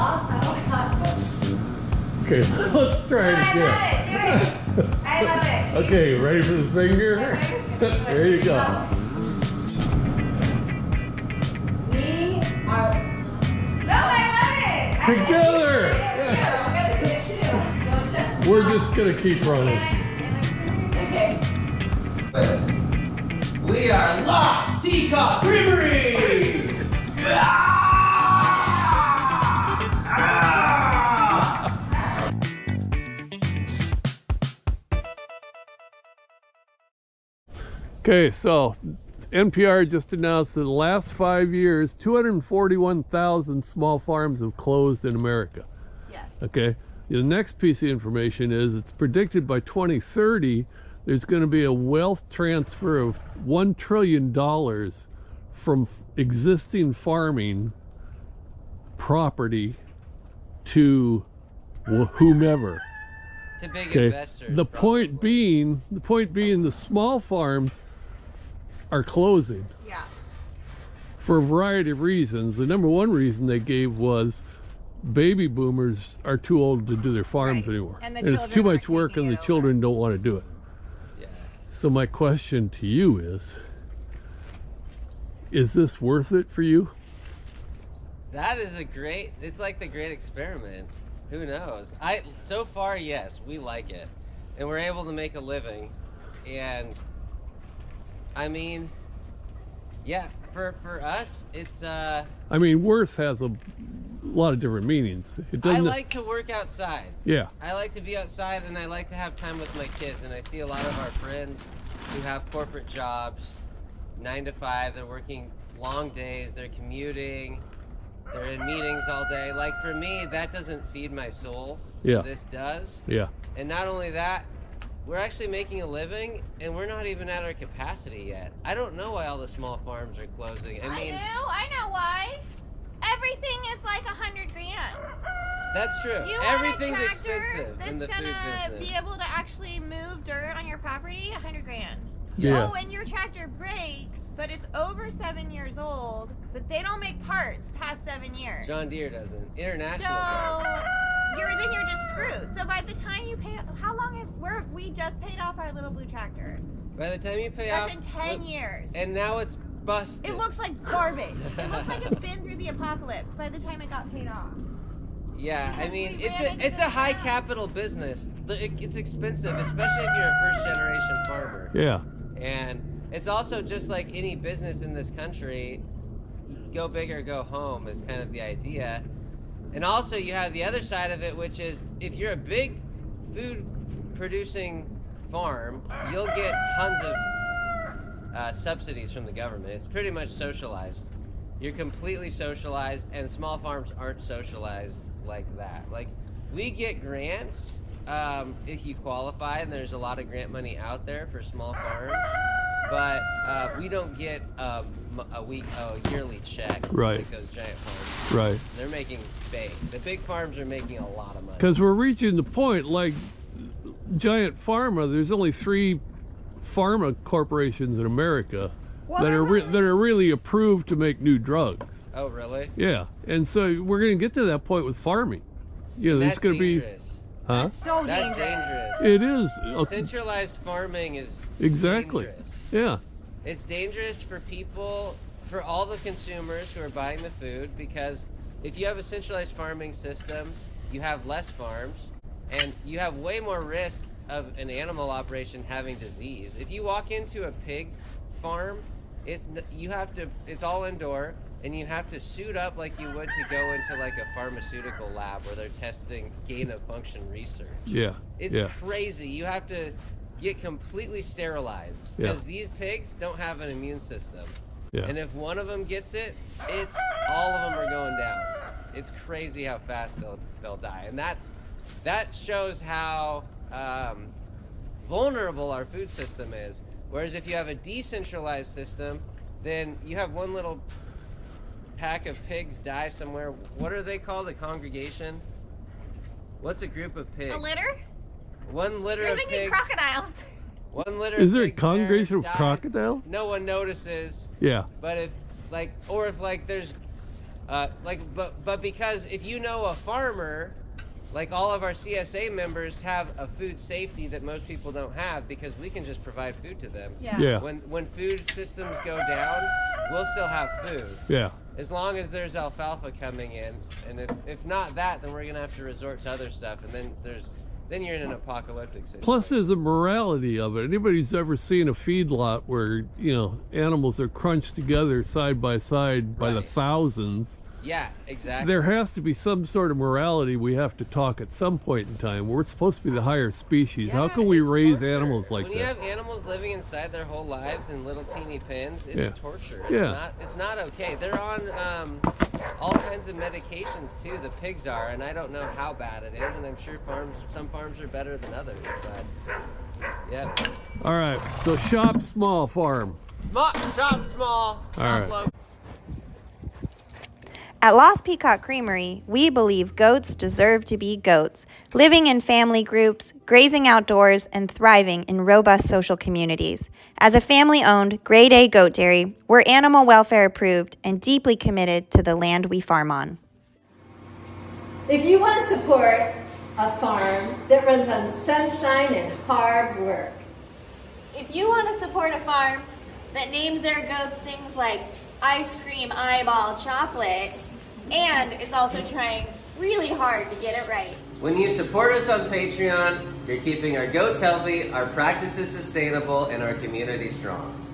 lost. I want to cut. Okay, let's try it again. I love it. Do it. I love it. Okay, ready for the finger? There you go. We are. No, I love it. Together. I'm gonna say it too. Don't you? We're just gonna keep running. Okay. We are Lost Peacock Creamery! Okay, so NPR just announced that in the last 5 years, 241,000 small farms have closed in America. Yes. Okay, the next piece of information is it's predicted by 2030 there's going to be a wealth transfer of $1 trillion from existing farming property to whomever. To big Okay. investors. The point being, the small farms are closing Yeah. for a variety of reasons. The number one reason they gave was baby boomers are too old to do their farms Right. anymore, And the it's too children are much work, taking and it the over. children don't want to do it. Yeah. So my question to you is this worth it for you? That is it's like the great experiment. Who knows? So far, yes, we like it. And we're able to make a living. And I mean, yeah, for us, it's I mean, worth has a lot of different meanings. It I doesn't. like to work outside. Yeah. I like to be outside, and I like to have time with my kids. And I see a lot of our friends who have corporate jobs, 9 to 5. They're working long days. They're commuting. They're in meetings all day. Like, for me, that doesn't feed my soul. Yeah. This does. Yeah. And not only that, we're actually making a living, and we're not even at our capacity yet. I don't know why all the small farms are closing. I mean, I know why. Everything is like $100 grand. that's true. You want Everything's a tractor expensive in the that's food gonna business. be able to actually move dirt on your property, $100 grand. Yeah. Oh, and your tractor breaks, but it's over 7 years old, but they don't make parts past 7 years. John Deere doesn't. International So does. then you're just screwed. So by the time you pay, how long have we just paid off our little blue tractor? By the time you pay That's off, in 10 years. and now it's busted. It looks like garbage. It looks like it's been through the apocalypse by the time it got paid off. Yeah, I Because mean, we it's ran a into it's a the high ground. capital business. It's expensive, especially if you're a first generation farmer. Yeah. And it's also just like any business in this country, go big or go home is kind of the idea. And also you have the other side of it, which is if you're a big food producing farm, you'll get tons of subsidies from the government. It's pretty much socialized. You're completely socialized, and small farms aren't socialized like that. Like, we get grants if you qualify, and there's a lot of grant money out there for small farms, but we don't get a yearly check Right. like those giant farms. Right. They're making bank. The big farms are making a lot of money. Because we're reaching the point, like giant pharma. There's only 3 pharma corporations in America Well, that they're are really approved to make new drugs. Oh, really? Yeah, and so we're going to get to that point with farming. You know, there's That's going to be, dangerous. huh? That's so That's dangerous. dangerous. It is Centralized farming is exactly. dangerous. Yeah, It's dangerous for people, for all the consumers who are buying the food, because if you have a centralized farming system, you have less farms, and you have way more risk of an animal operation having disease. If you walk into a pig farm, it's all indoor, and you have to suit up like you would to go into like a pharmaceutical lab where they're testing gain of function research. yeah, It's yeah, crazy. You have to get completely sterilized Yeah. because these pigs don't have an immune system. yeah. And if one of them gets it, it's all of them are going down. It's crazy how fast they'll die, and that shows how vulnerable our food system is. Whereas if you have a decentralized system, then you have one little pack of pigs die somewhere. What are they called? A congregation? What's a group of pigs? A litter? One litter You're of thinking pigs. crocodiles. One litter Is of there a pigs congregation of dies, crocodiles? No one notices. Yeah, But if there's But because if you know a farmer, like all of our CSA members have a food safety that most people don't have because we can just provide food to them. Yeah. When food systems go down, we'll still have food. Yeah. As long as there's alfalfa coming in, and if not that, then we're gonna have to resort to other stuff, and then you're in an apocalyptic situation. Plus, there's a morality of it. Anybody who's ever seen a feedlot where, you know, animals are crunched together side by side by the thousands. Yeah, exactly. There has to be some sort of morality we have to talk at some point in time. We're supposed to be the higher species. How can we raise animals like that? When you have animals living inside their whole lives in little teeny pens, it's torture. It's not okay. They're on all kinds of medications too. The pigs are, and I don't know how bad it is. And I'm sure some farms are better than others. But yeah. All right. So shop small, farm. Shop small. All right. Low. At Lost Peacock Creamery, we believe goats deserve to be goats, living in family groups, grazing outdoors, and thriving in robust social communities. As a family-owned, grade A goat dairy, we're animal welfare approved and deeply committed to the land we farm on. If you want to support a farm that runs on sunshine and hard work, If you want to support a farm that names their goats things like ice cream eyeball chocolate, and is also trying really hard to get it right. When you support us on Patreon, you're keeping our goats healthy, our practices sustainable, and our community strong.